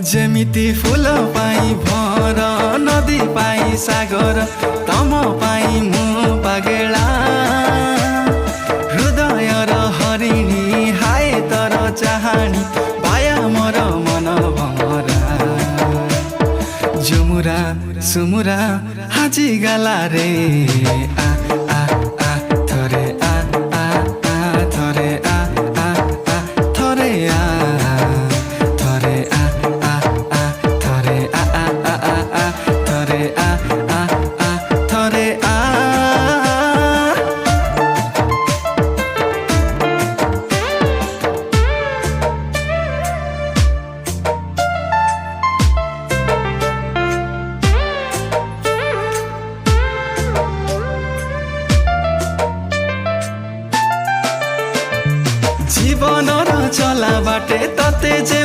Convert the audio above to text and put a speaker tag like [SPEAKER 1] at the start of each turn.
[SPEAKER 1] जेमिति फूल पाई भर नदी पाई सागर तम पाई मु पागेला हृदय र हरिणी हाय तर चाहनी पाया मोर मन भमरा जुमुरा सुमुरा हाजी गाला रे आ आ आ थरे आ आ आ थरे आ आ आ थरे आ थरे आ आ आ थरे आ आ आ आ थरे आ आ आ थरे आ जीवन र चला बाटे तते जे